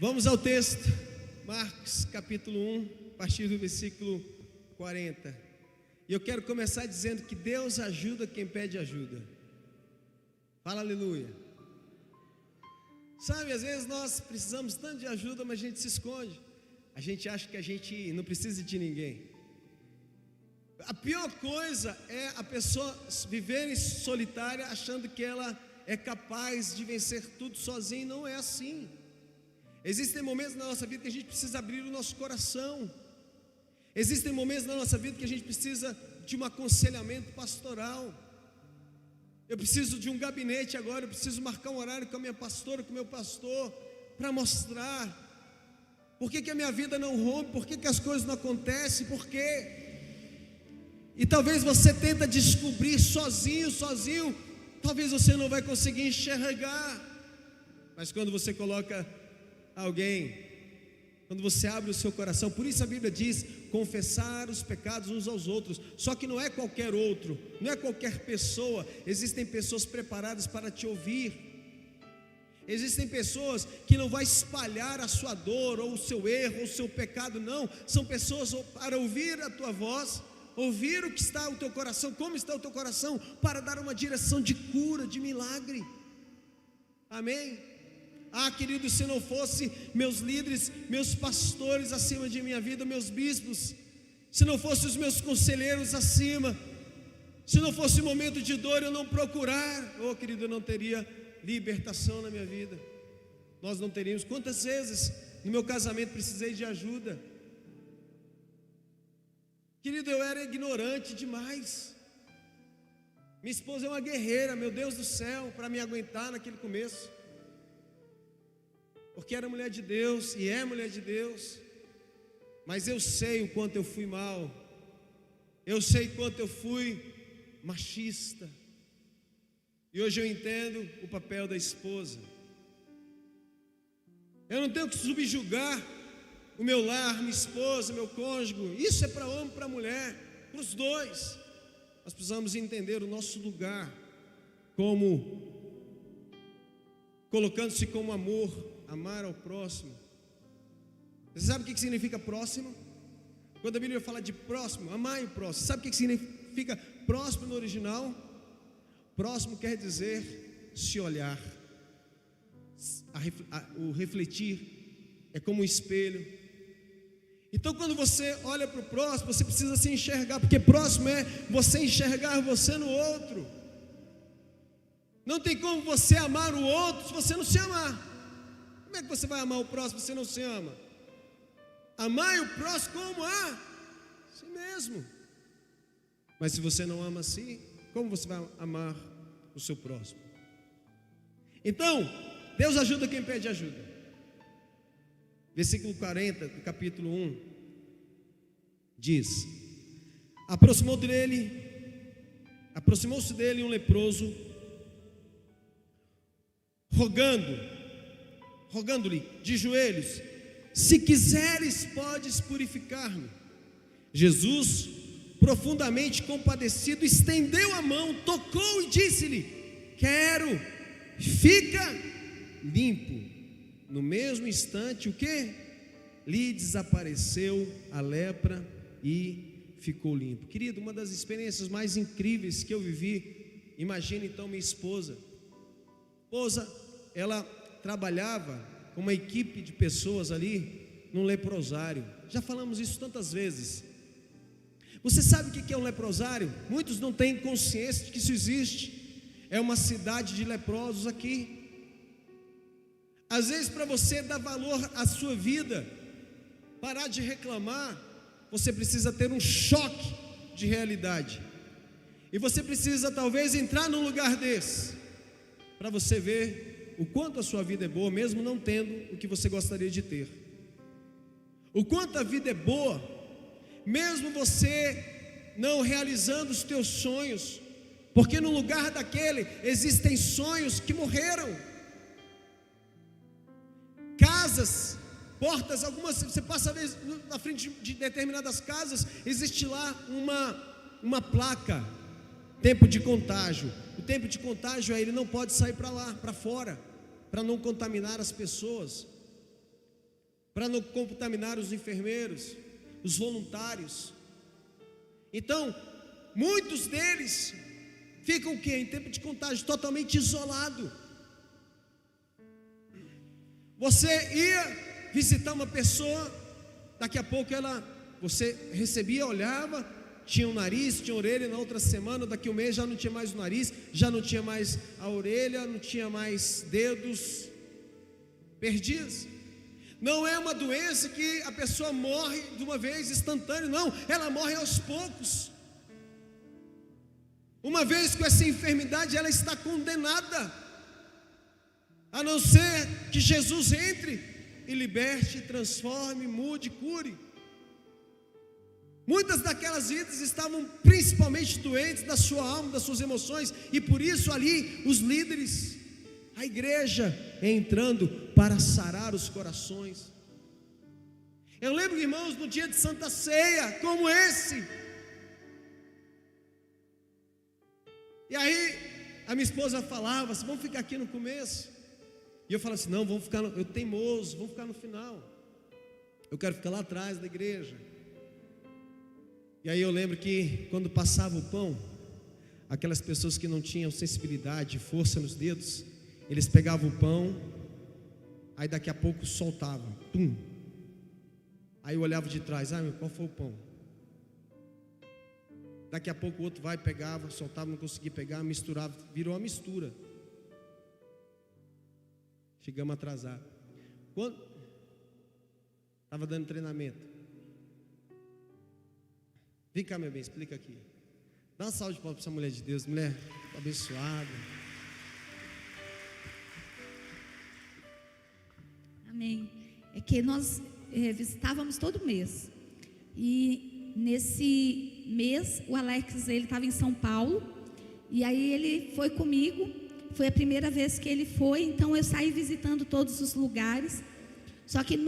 Vamos ao texto, Marcos capítulo 1, a partir do versículo 40. E eu quero começar dizendo que Deus ajuda quem pede ajuda. Fala aleluia. Sabe, às vezes nós precisamos tanto de ajuda, mas a gente se esconde. A gente acha que a gente não precisa de ninguém. A pior coisa é a pessoa viver em solitária, achando que ela é capaz de vencer tudo sozinha. Não é assim. Existem momentos na nossa vida que a gente precisa abrir o nosso coração. Existem momentos na nossa vida que a gente precisa de um aconselhamento pastoral. Eu preciso de um gabinete agora, eu preciso marcar um horário com a minha pastora, com o meu pastor, para mostrar por que a minha vida não rompe, por que as coisas não acontecem, por quê? E talvez você tenta descobrir sozinho, talvez você não vai conseguir enxergar, mas quando você coloca alguém, quando você abre o seu coração, por isso a Bíblia diz, confessar os pecados uns aos outros, só que não é qualquer outro, não é qualquer pessoa, existem pessoas preparadas para te ouvir, existem pessoas que não vão espalhar a sua dor, ou o seu erro, ou o seu pecado, não, são pessoas para ouvir a tua voz, ouvir o que está no teu coração, como está o teu coração, para dar uma direção de cura, de milagre, amém? Ah, querido, se não fosse meus líderes, meus pastores acima de minha vida, meus bispos, se não fosse os meus conselheiros acima, se não fosse o momento de dor eu não procurar, oh querido, eu não teria libertação na minha vida, nós não teríamos. Quantas vezes no meu casamento precisei de ajuda, querido, eu era ignorante demais, minha esposa é uma guerreira, meu Deus do céu, para me aguentar naquele começo, porque era mulher de Deus e é mulher de Deus, mas eu sei o quanto eu fui mal, eu sei o quanto eu fui machista, e hoje eu entendo o papel da esposa. Eu não tenho que subjugar o meu lar, minha esposa, meu cônjuge, isso é para homem e para mulher, para os dois. Nós precisamos entender o nosso lugar, como colocando-se como amor, amar ao próximo. Você sabe o que significa próximo? Quando a Bíblia fala de próximo, amar o próximo, sabe o que significa próximo no original? Próximo quer dizer se olhar, o refletir, é como um espelho. Então quando você olha para o próximo, você precisa se enxergar, porque próximo é você enxergar você no outro. Não tem como você amar o outro se você não se amar. Como é que você vai amar o próximo se você não se ama? Amar o próximo como a si mesmo. Mas se você não ama a si, como você vai amar o seu próximo? Então, Deus ajuda quem pede ajuda. Versículo 40 do capítulo 1 diz: aproximou-se dele um leproso, rogando-lhe de joelhos: se quiseres, podes purificar-me. Jesus, profundamente compadecido, estendeu a mão, tocou e disse-lhe: quero, fica limpo. No mesmo instante, o que? Lhe desapareceu a lepra e ficou limpo. Querido, uma das experiências mais incríveis que eu vivi, imagine então minha esposa, ela trabalhava com uma equipe de pessoas ali num leprosário. Já falamos isso tantas vezes. Você sabe o que é um leprosário? Muitos não têm consciência de que isso existe. É uma cidade de leprosos aqui. Às vezes, para você dar valor à sua vida, parar de reclamar, você precisa ter um choque de realidade. E você precisa talvez entrar num lugar desse, para você ver o quanto a sua vida é boa, mesmo não tendo o que você gostaria de ter. O quanto a vida é boa, mesmo você não realizando os teus sonhos, porque no lugar daquele existem sonhos que morreram. Casas, portas, algumas, você passa às vezes na frente de determinadas casas, existe lá uma placa, tempo de contágio. O tempo de contágio ele não pode sair para lá, para fora, para não contaminar as pessoas. para não contaminar os enfermeiros, os voluntários. Então, muitos deles ficam o quê? Em tempo de contágio, totalmente isolado. Você ia visitar uma pessoa, daqui a pouco você recebia, olhava, tinha um nariz, tinha orelha, na outra semana, daqui a um mês já não tinha mais o nariz, já não tinha mais a orelha, não tinha mais dedos, perdidos. Não é uma doença que a pessoa morre de uma vez instantâneo, não, ela morre aos poucos. Uma vez com essa enfermidade, ela está condenada, a não ser que Jesus entre e liberte, transforme, mude, cure. Muitas daquelas vidas estavam principalmente doentes da sua alma, das suas emoções, e por isso ali os líderes, a igreja entrando para sarar os corações. Eu lembro, irmãos, no dia de Santa Ceia, como esse, e aí a minha esposa falava assim: vamos ficar aqui no começo. E eu falava assim: não, vamos ficar, eu teimoso, vamos ficar no final, eu quero ficar lá atrás da igreja. E aí eu lembro que quando passava o pão, aquelas pessoas que não tinham sensibilidade, força nos dedos, eles pegavam o pão, aí daqui a pouco soltavam, pum. Aí eu olhava de trás: qual foi o pão? Daqui a pouco o outro vai, pegava, soltava, não conseguia pegar, misturava, virou uma mistura. Chegamos atrasados. Quando estava dando treinamento, vem cá, meu bem, explica aqui. Dá uma salva de palmas para essa mulher de Deus, mulher abençoada. Amém. É que nós visitávamos todo mês. E nesse mês o Alex, ele estava em São Paulo. E aí ele foi comigo. Foi a primeira vez que ele foi. Então eu saí visitando todos os lugares. Só que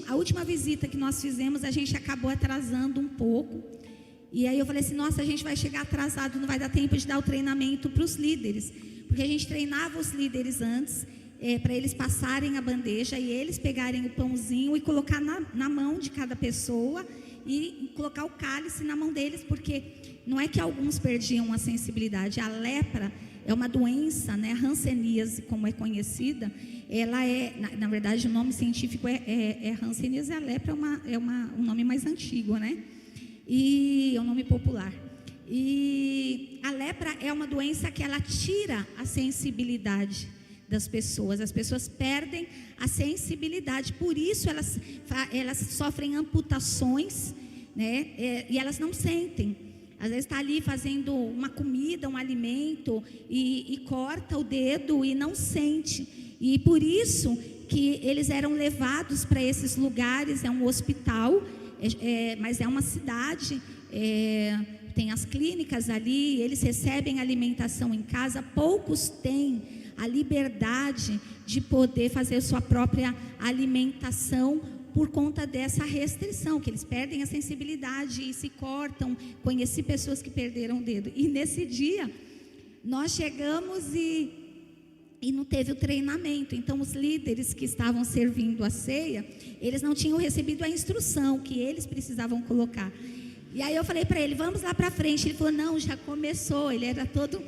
a última visita que nós fizemos, a gente acabou atrasando um pouco. E aí eu falei assim: nossa, a gente vai chegar atrasado, não vai dar tempo de dar o treinamento para os líderes. Porque a gente treinava os líderes antes, para eles passarem a bandeja e eles pegarem o pãozinho e colocar na mão de cada pessoa e colocar o cálice na mão deles, porque não é que alguns perdiam a sensibilidade. A lepra é uma doença, né? A hanseníase, como é conhecida, ela é, na verdade o nome científico é hanseníase. A lepra é um nome mais antigo, né? E é um nome popular. E a lepra é uma doença que ela tira a sensibilidade das pessoas. As pessoas perdem a sensibilidade, por isso elas sofrem amputações, né? E elas não sentem. Às vezes está ali fazendo uma comida, um alimento, e corta o dedo e não sente. E por isso que eles eram levados para esses lugares. É um hospital, mas é uma cidade, tem as clínicas ali, eles recebem alimentação em casa. Poucos têm a liberdade de poder fazer sua própria alimentação por conta dessa restrição, que eles perdem a sensibilidade e se cortam. Conheci pessoas que perderam o dedo. E nesse dia, nós chegamos e não teve o treinamento. Então os líderes que estavam servindo a ceia, eles não tinham recebido a instrução que eles precisavam colocar. E aí eu falei para ele: vamos lá para frente. Ele falou: não, já começou. Ele era todo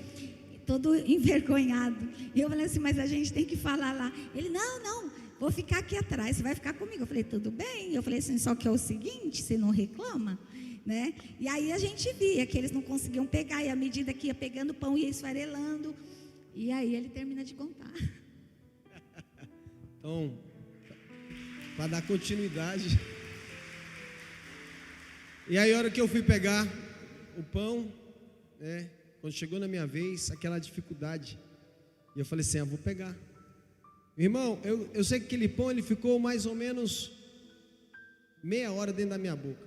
envergonhado. E eu falei assim: mas a gente tem que falar lá. Ele: não, vou ficar aqui atrás, você vai ficar comigo. Eu falei: tudo bem. Eu falei assim: só que é o seguinte, você não reclama, né? E aí a gente via que eles não conseguiam pegar, e à medida que ia pegando pão, ia esfarelando. E aí ele termina de contar. Então, para dar continuidade, e aí a hora que eu fui pegar o pão, né, quando chegou na minha vez, aquela dificuldade, e eu falei assim: vou pegar. Irmão, eu sei que aquele pão, ele ficou mais ou menos meia hora dentro da minha boca,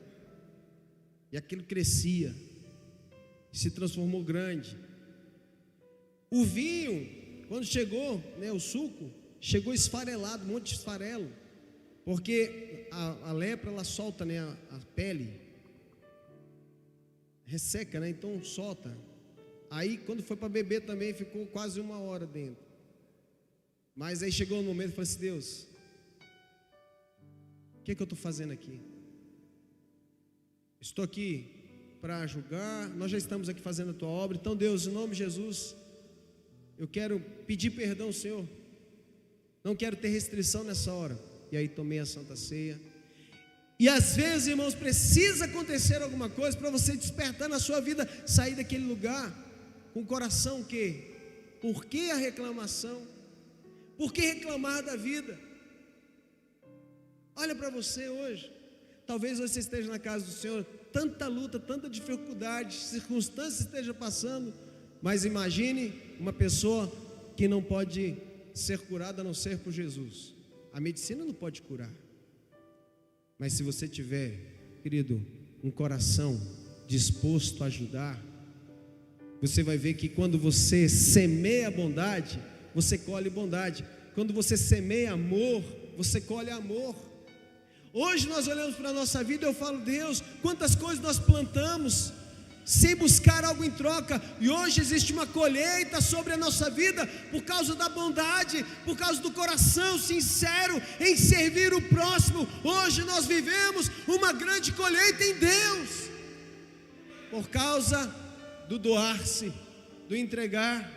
e aquilo crescia, se transformou grande. O vinho, quando chegou, né, o suco, chegou esfarelado, um monte de esfarelo, porque a lepra, ela solta, né, a pele, resseca, né, então solta. Aí quando foi para beber também, ficou quase uma hora dentro. Mas aí chegou um momento, eu falei assim: Deus, O que eu estou fazendo aqui? Estou aqui para julgar, nós já estamos aqui fazendo a tua obra. Então, Deus, em nome de Jesus, eu quero pedir perdão ao Senhor, não quero ter restrição nessa hora. E aí tomei a Santa Ceia. E às vezes, irmãos, precisa acontecer alguma coisa para você despertar na sua vida, sair daquele lugar com o coração o quê? Por que a reclamação? Por que reclamar da vida? Olha para você hoje, talvez você esteja na casa do Senhor, tanta luta, tanta dificuldade, circunstâncias esteja passando, mas imagine uma pessoa que não pode ser curada a não ser por Jesus. A medicina não pode curar, mas se você tiver, querido, um coração disposto a ajudar, você vai ver que quando você semeia bondade, você colhe bondade. Quando você semeia amor, você colhe amor. Hoje nós olhamos para a nossa vida e eu falo, Deus, quantas coisas nós plantamos sem buscar algo em troca, e hoje existe uma colheita sobre a nossa vida, por causa da bondade, por causa do coração sincero em servir o próximo. Hoje nós vivemos uma grande colheita em Deus, por causa do doar-se, do entregar.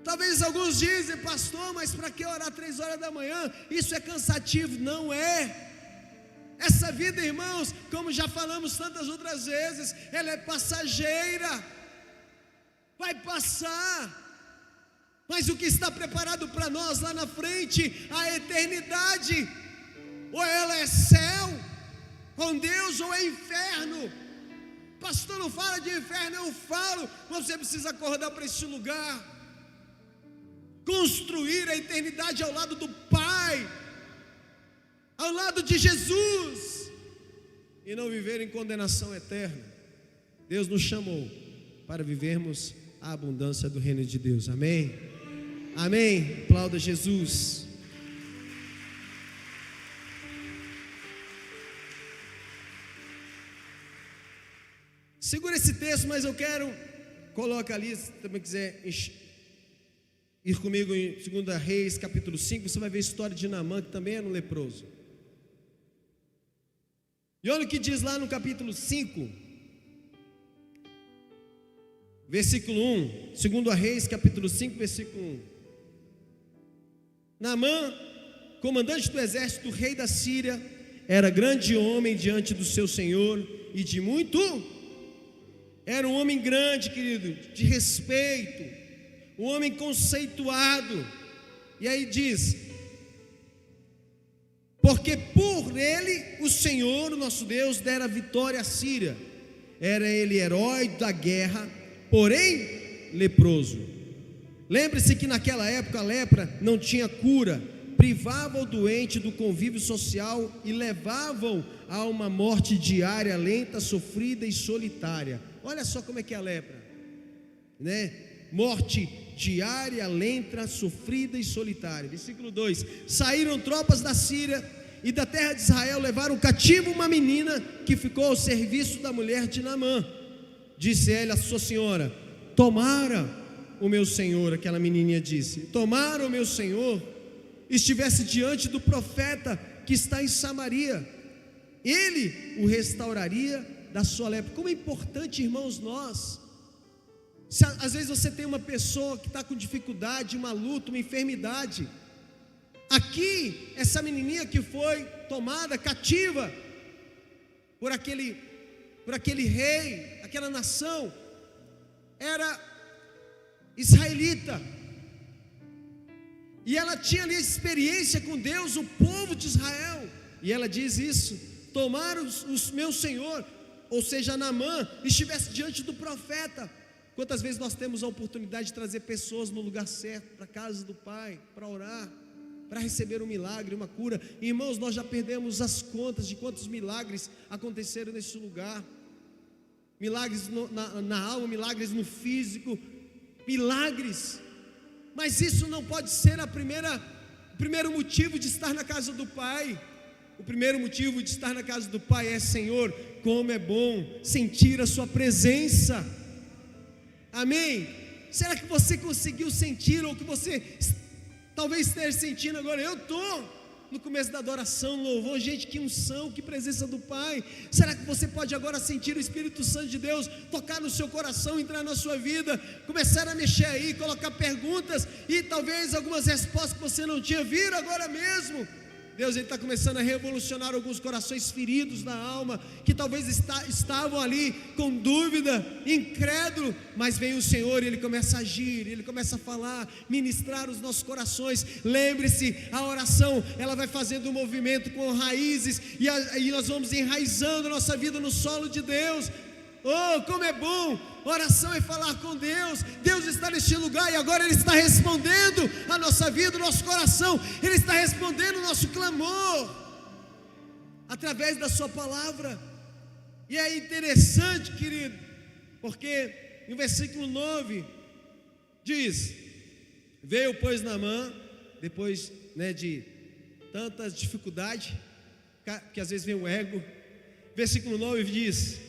Talvez alguns dizem, pastor, mas para que orar 3 horas da manhã? Isso é cansativo. Não é. Essa vida, irmãos, como já falamos tantas outras vezes, ela é passageira, vai passar, mas o que está preparado para nós lá na frente, a eternidade, ou ela é céu com Deus, ou é inferno. Pastor, não fala de inferno, eu falo, mas você precisa acordar para esse lugar, construir a eternidade ao lado do Pai, ao lado de Jesus, e não viver em condenação eterna. Deus nos chamou para vivermos a abundância do reino de Deus. Amém? Amém. Aplauda Jesus. Segura esse texto, mas eu quero, coloca ali, se também quiser ir comigo em 2 Reis, capítulo 5, você vai ver a história de Naamã, que também era um leproso. E olha o que diz lá no capítulo 5, versículo 1, 2 Reis, capítulo 5, versículo 1. Naamã, comandante do exército do rei da Síria, era grande homem diante do seu senhor, e de muito, era um homem grande, querido, de respeito, um homem conceituado. E aí diz, porque por ele o Senhor, o nosso Deus, dera vitória à Síria. Era ele herói da guerra, porém leproso. Lembre-se que naquela época a lepra não tinha cura, privava o doente do convívio social e levavam a uma morte diária, lenta, sofrida e solitária. Olha só como é que é a lepra, né? Morte diária, lenta, sofrida e solitária. Versículo 2: saíram tropas da Síria e da terra de Israel, levaram cativo uma menina que ficou ao serviço da mulher de Naamã. Disse ela à sua senhora: tomara o meu senhor, aquela menininha disse, tomara o meu senhor estivesse diante do profeta que está em Samaria, ele o restauraria da sua lepra. Como é importante, irmãos, nós, se às vezes você tem uma pessoa que está com dificuldade, uma luta, uma enfermidade. Aqui, essa menininha que foi tomada cativa por aquele rei, aquela nação, era israelita, e ela tinha ali experiência com Deus, o povo de Israel, e ela diz isso: tomara o meu senhor, ou seja, Naamã, estivesse diante do profeta. Quantas vezes nós temos a oportunidade de trazer pessoas no lugar certo, para a casa do Pai, para orar, para receber um milagre, uma cura. Irmãos, nós já perdemos as contas de quantos milagres aconteceram nesse lugar. Milagres na alma, milagres no físico, milagres. Mas isso não pode ser o primeiro motivo de estar na casa do Pai. O primeiro motivo de estar na casa do Pai é: Senhor, como é bom sentir a sua presença. Amém? Será que você conseguiu sentir, ou que você talvez esteja sentindo agora? Eu estou. no começo da adoração, louvor, gente, que unção, que presença do Pai. Será que você pode agora sentir o Espírito Santo de Deus tocar no seu coração, entrar na sua vida, começar a mexer aí, colocar perguntas e talvez algumas respostas que você não tinha, vir agora mesmo? Deus está começando a revolucionar alguns corações feridos na alma, que talvez estavam ali com dúvida, incrédulo, mas vem o Senhor e Ele começa a agir, Ele começa a falar, ministrar os nossos corações. Lembre-se, a oração, ela vai fazendo um movimento com raízes, e aí nós vamos enraizando a nossa vida no solo de Deus. Oh, como é bom! Oração é falar com Deus. Deus está neste lugar e agora Ele está respondendo a nossa vida, o nosso coração. Ele está respondendo o nosso clamor através da sua palavra. E é interessante, querido, porque no versículo 9 diz: veio pois Naamã, depois de tantas dificuldades, que às vezes vem o ego. Versículo 9 diz: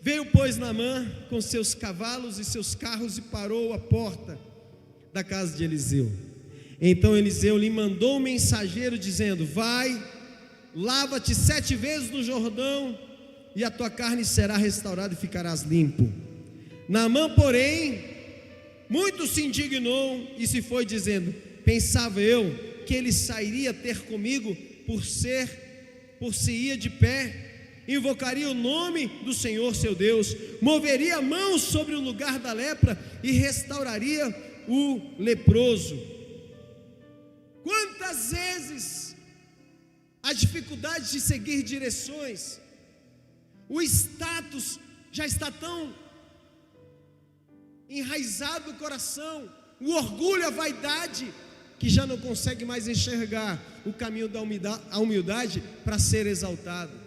veio pois Naamã com seus cavalos e seus carros e parou à porta da casa de Eliseu. Então Eliseu lhe mandou um mensageiro dizendo: vai, lava-te 7 vezes no Jordão e a tua carne será restaurada e ficarás limpo. Naamã, porém, muito se indignou e se foi dizendo: pensava eu que ele sairia ter comigo por se ia de pé, invocaria o nome do Senhor seu Deus, moveria a mão sobre o lugar da lepra e restauraria o leproso. Quantas vezes a dificuldade de seguir direções, o status já está tão enraizado no coração, o orgulho, a vaidade, que já não consegue mais enxergar o caminho da humildade para ser exaltado.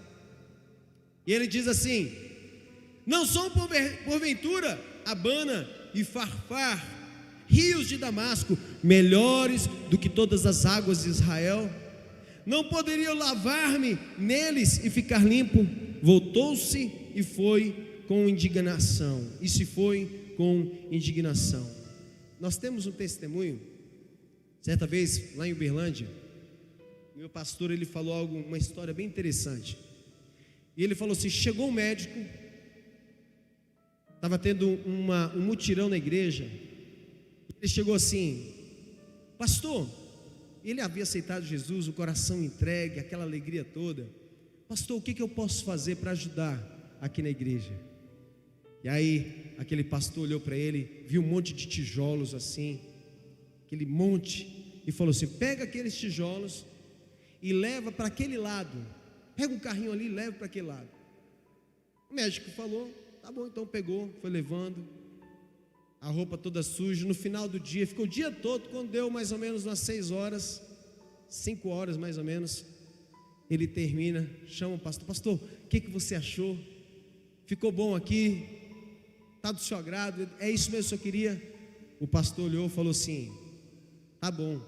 E ele diz assim: não são porventura Abana e Farfar, rios de Damasco, melhores do que todas as águas de Israel? Não poderia eu lavar-me neles e ficar limpo? Voltou-se e foi com indignação. E se foi com indignação. Nós temos um testemunho. Certa vez lá em Uberlândia, meu pastor, ele falou uma história bem interessante. E ele falou assim: chegou um médico, estava tendo um mutirão na igreja. Ele chegou assim: pastor, ele havia aceitado Jesus, o coração entregue, aquela alegria toda. Pastor, o que eu posso fazer para ajudar aqui na igreja? E aí aquele pastor olhou para ele, viu um monte de tijolos assim, aquele monte, e falou assim: pega aqueles tijolos e leva para aquele lado. Pega um carrinho ali e leva para aquele lado. O médico falou: tá bom, então pegou, foi levando, a roupa toda suja. No final do dia, ficou o dia todo. Quando deu mais ou menos umas 6 horas, 5 horas mais ou menos, ele termina, chama o pastor: pastor, o que você achou? Ficou bom aqui? Está do seu agrado? É isso mesmo que eu queria? O pastor olhou e falou assim: tá bom,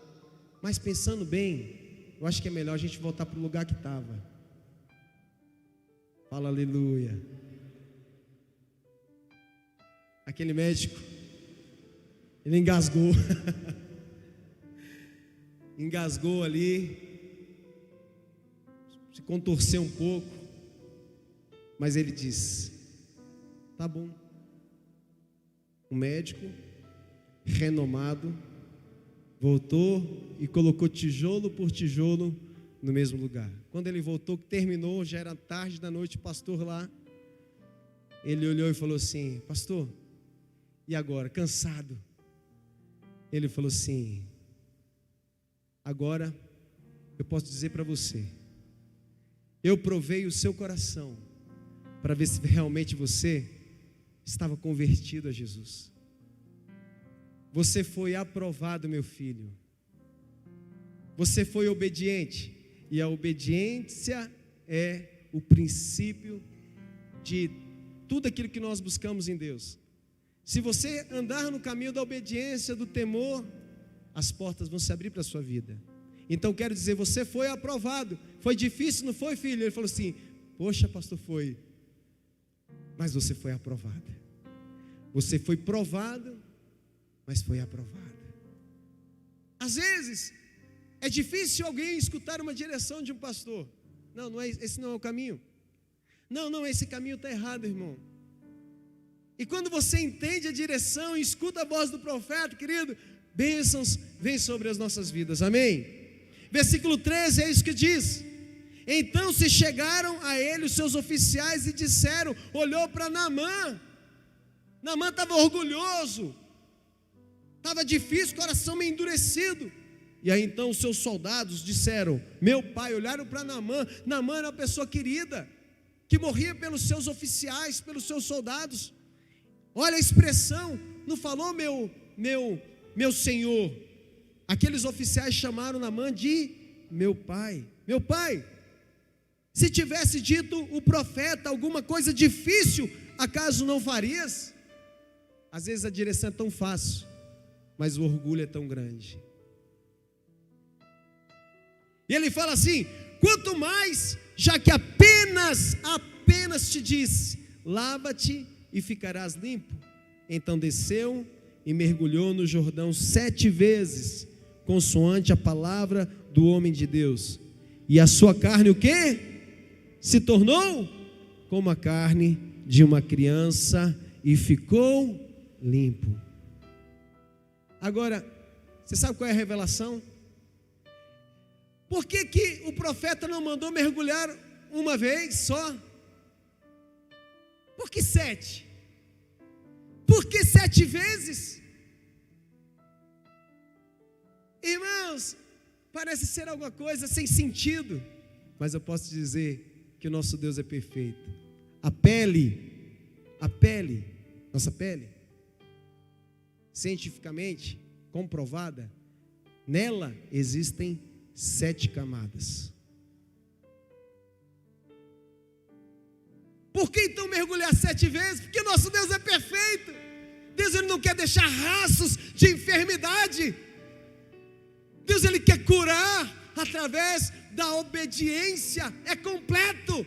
mas pensando bem, eu acho que é melhor a gente voltar para o lugar que estava. Fala aleluia. Aquele médico, ele engasgou. Engasgou ali, se contorceu um pouco, mas ele disse: tá bom. O médico renomado voltou e colocou tijolo por tijolo no mesmo lugar. Quando ele voltou, que terminou, já era tarde da noite, o pastor lá, ele olhou e falou assim: pastor, e agora? Cansado? Ele falou assim: agora eu posso dizer para você, eu provei o seu coração para ver se realmente você estava convertido a Jesus. Você foi aprovado, meu filho. Você foi obediente. E a obediência é o princípio de tudo aquilo que nós buscamos em Deus. Se você andar no caminho da obediência, do temor, as portas vão se abrir para a sua vida. Então quero dizer, você foi aprovado. Foi difícil, não foi, filho? Ele falou assim: poxa, pastor, foi. Mas você foi aprovado. Você foi provado, mas foi aprovado. Às vezes É difícil alguém escutar uma direção de um pastor. Não, esse não é o caminho. Não, esse caminho está errado, irmão. E quando você entende a direção e escuta a voz do profeta, querido, bênçãos vêm sobre as nossas vidas, amém? Versículo 13 é isso que diz: então se chegaram a ele os seus oficiais e disseram, olhou para Naamã estava orgulhoso, estava difícil, coração meio endurecido. E aí então os seus soldados disseram, meu pai, olharam para Naamã era uma pessoa querida, que morria pelos seus oficiais, pelos seus soldados. Olha a expressão, não falou meu senhor. Aqueles oficiais chamaram Naamã de meu pai. Meu pai, se tivesse dito o profeta alguma coisa difícil, acaso não farias? Às vezes a direção é tão fácil, mas o orgulho é tão grande. E ele fala assim, quanto mais, já que apenas te disse, lava-te e ficarás limpo. Então desceu e mergulhou no Jordão 7 vezes, consoante a palavra do homem de Deus. E a sua carne o quê? Se tornou como a carne de uma criança e ficou limpo. Agora, você sabe qual é a revelação? Por que o profeta não mandou mergulhar uma vez só? Por que 7? Por que 7 vezes? Irmãos, parece ser alguma coisa sem sentido, mas eu posso dizer que o nosso Deus é perfeito. A pele, nossa pele, cientificamente comprovada, nela existem 7 camadas. Por que então mergulhar 7 vezes? Porque nosso Deus é perfeito. Deus, Ele não quer deixar rastros de enfermidade. Deus, Ele quer curar através da obediência. É completo.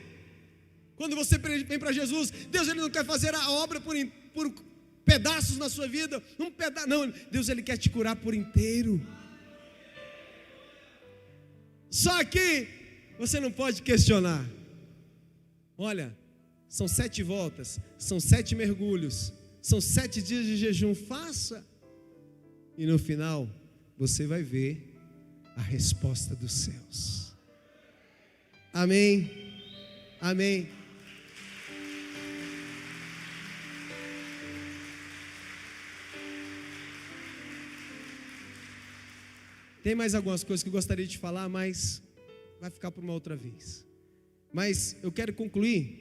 Quando você vem para Jesus, Deus, Ele não quer fazer a obra por pedaços na sua vida. Não, Deus, Ele quer te curar por inteiro. Só que você não pode questionar. Olha, são 7 voltas, são 7 mergulhos, são 7 dias de jejum, faça. E no final, você vai ver a resposta dos céus. Amém? Amém? Tem mais algumas coisas que eu gostaria de falar, mas vai ficar por uma outra vez. Mas eu quero concluir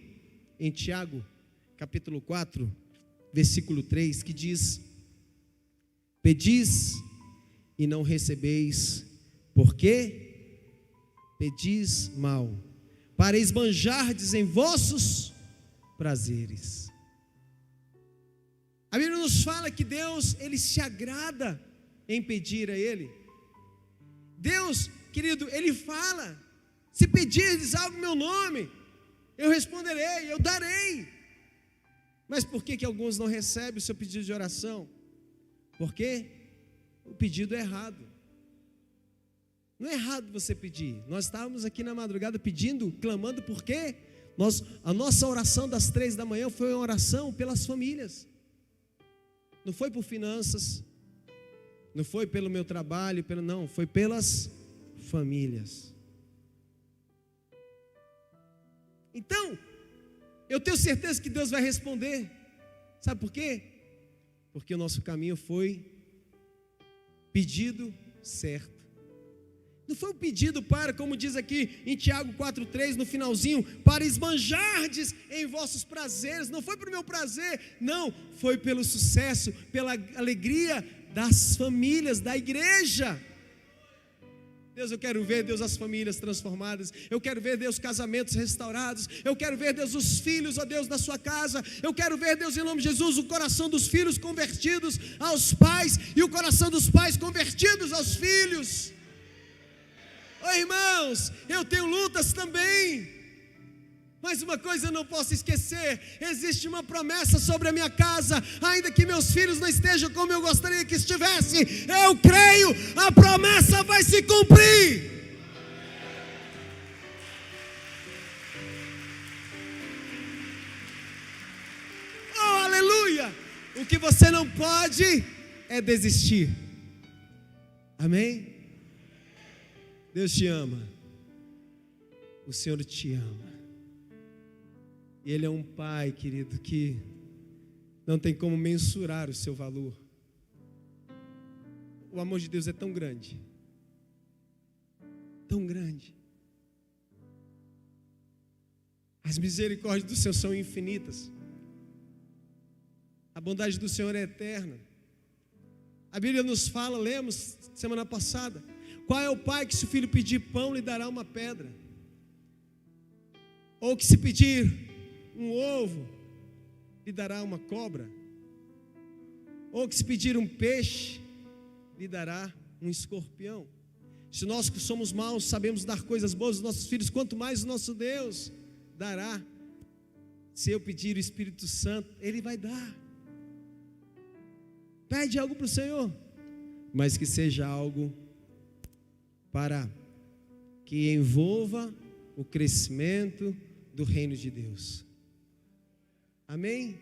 em Tiago, capítulo 4, versículo 3, que diz: pedis e não recebeis, porque pedis mal, para esbanjardes em vossos prazeres. A Bíblia nos fala que Deus, Ele se agrada em pedir a Ele. Deus, querido, Ele fala, se pedirdes algo em meu nome, eu responderei, eu darei. Mas por que alguns não recebem o seu pedido de oração? Porque o pedido é errado. Não é errado você pedir. Nós estávamos aqui na madrugada pedindo, clamando, porque a nossa oração das 3 da manhã foi uma oração pelas famílias. Não foi por finanças, não foi pelo meu trabalho, não, foi pelas famílias. Então, eu tenho certeza que Deus vai responder. Sabe por quê? Porque o nosso caminho foi pedido certo. Não foi um pedido para, como diz aqui em Tiago 4,3, no finalzinho, para esbanjardes em vossos prazeres. Não foi para o meu prazer, não, foi pelo sucesso, pela alegria das famílias, da igreja. Deus, eu quero ver, Deus, as famílias transformadas. Eu quero ver, Deus, casamentos restaurados. Eu quero ver, Deus, os filhos, ó Deus, da sua casa. Eu quero ver, Deus, em nome de Jesus, o coração dos filhos convertidos aos pais e o coração dos pais convertidos aos filhos. Ô irmãos, eu tenho lutas também. Mas uma coisa eu não posso esquecer: existe uma promessa sobre a minha casa, ainda que meus filhos não estejam como eu gostaria que estivesse, eu creio, a promessa vai se cumprir. Oh, aleluia! O que você não pode é desistir. Amém? Deus te ama. O Senhor te ama. E Ele é um Pai, querido, que não tem como mensurar o seu valor. O amor de Deus é tão grande. Tão grande. As misericórdias do Senhor são infinitas. A bondade do Senhor é eterna. A Bíblia nos fala, lemos semana passada, qual é o pai que se o filho pedir pão lhe dará uma pedra? Ou que se pedir um ovo lhe dará uma cobra? Ou que se pedir um peixe lhe dará um escorpião? Se nós que somos maus sabemos dar coisas boas aos nossos filhos, quanto mais o nosso Deus dará. Se eu pedir o Espírito Santo, Ele vai dar. Pede algo para o Senhor, mas que seja algo para que envolva o crescimento do reino de Deus. Amém?